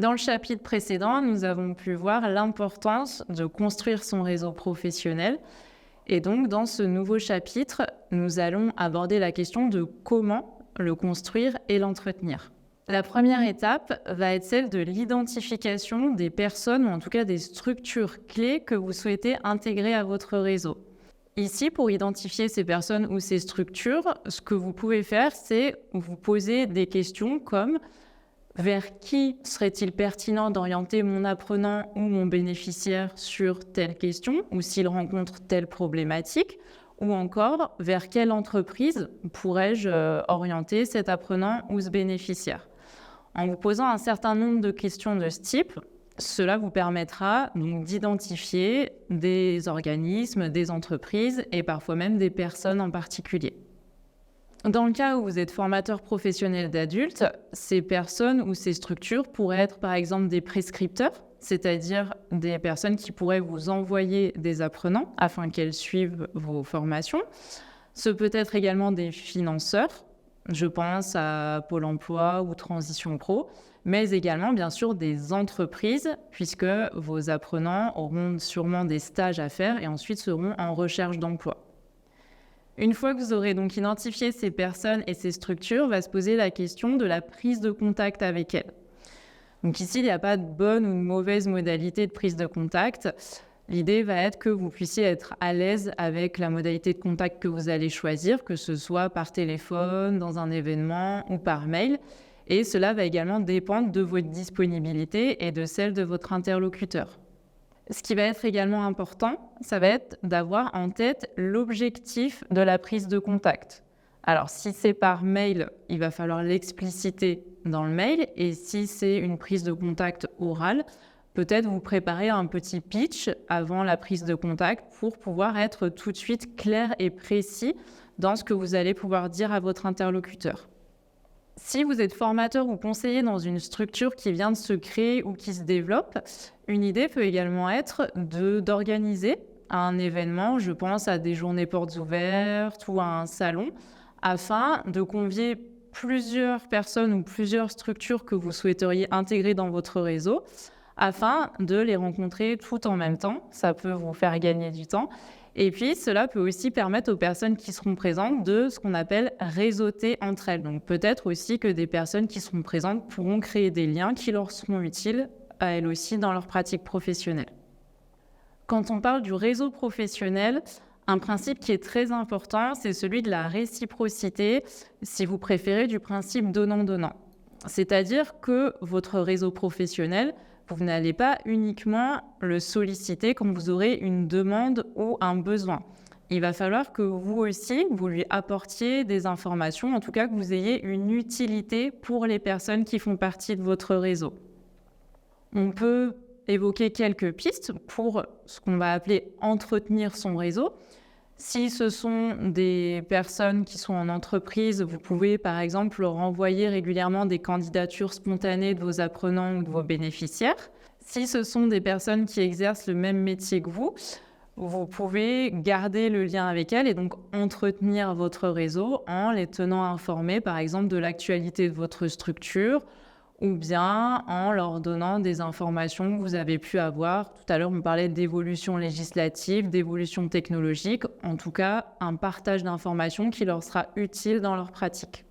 Dans le chapitre précédent, nous avons pu voir l'importance de construire son réseau professionnel. Et donc, dans ce nouveau chapitre, nous allons aborder la question de comment le construire et l'entretenir. La première étape va être celle de l'identification des personnes, ou en tout cas des structures clés que vous souhaitez intégrer à votre réseau. Ici, pour identifier ces personnes ou ces structures, ce que vous pouvez faire, c'est vous poser des questions comme: vers qui serait-il pertinent d'orienter mon apprenant ou mon bénéficiaire sur telle question, ou s'il rencontre telle problématique, ou encore vers quelle entreprise pourrais-je orienter cet apprenant ou ce bénéficiaire. En vous posant un certain nombre de questions de ce type, cela vous permettra donc d'identifier des organismes, des entreprises et parfois même des personnes en particulier. Dans le cas où vous êtes formateur professionnel d'adultes, ces personnes ou ces structures pourraient être par exemple des prescripteurs, c'est-à-dire des personnes qui pourraient vous envoyer des apprenants afin qu'elles suivent vos formations. Ce peut être également des financeurs, je pense à Pôle emploi ou Transition Pro, mais également bien sûr des entreprises, puisque vos apprenants auront sûrement des stages à faire et ensuite seront en recherche d'emploi. Une fois que vous aurez donc identifié ces personnes et ces structures, va se poser la question de la prise de contact avec elles. Donc ici, il n'y a pas de bonne ou de mauvaise modalité de prise de contact. L'idée va être que vous puissiez être à l'aise avec la modalité de contact que vous allez choisir, que ce soit par téléphone, dans un événement ou par mail. Et cela va également dépendre de votre disponibilité et de celle de votre interlocuteur. Ce qui va être également important, ça va être d'avoir en tête l'objectif de la prise de contact. Alors, si c'est par mail, il va falloir l'expliciter dans le mail. Et si c'est une prise de contact orale, peut-être vous préparer un petit pitch avant la prise de contact pour pouvoir être tout de suite clair et précis dans ce que vous allez pouvoir dire à votre interlocuteur. Si vous êtes formateur ou conseiller dans une structure qui vient de se créer ou qui se développe, une idée peut également être d'organiser un événement, je pense à des journées portes ouvertes ou à un salon, afin de convier plusieurs personnes ou plusieurs structures que vous souhaiteriez intégrer dans votre réseau, afin de les rencontrer tout en même temps. Ça peut vous faire gagner du temps. Et puis, cela peut aussi permettre aux personnes qui seront présentes de ce qu'on appelle réseauter entre elles. Donc, peut-être aussi que des personnes qui seront présentes pourront créer des liens qui leur seront utiles à elles aussi dans leur pratique professionnelle. Quand on parle du réseau professionnel, un principe qui est très important, c'est celui de la réciprocité, si vous préférez, du principe donnant-donnant. C'est-à-dire que votre réseau professionnel, vous n'allez pas uniquement le solliciter quand vous aurez une demande ou un besoin. Il va falloir que vous aussi, vous lui apportiez des informations, en tout cas que vous ayez une utilité pour les personnes qui font partie de votre réseau. On peut évoquer quelques pistes pour ce qu'on va appeler entretenir son réseau. Si ce sont des personnes qui sont en entreprise, vous pouvez par exemple leur envoyer régulièrement des candidatures spontanées de vos apprenants ou de vos bénéficiaires. Si ce sont des personnes qui exercent le même métier que vous pouvez garder le lien avec elles et donc entretenir votre réseau en les tenant informés par exemple de l'actualité de votre structure ou bien en leur donnant des informations que vous avez pu avoir. Tout à l'heure, on parlait d'évolution législative, d'évolution technologique, en tout cas un partage d'informations qui leur sera utile dans leur pratique.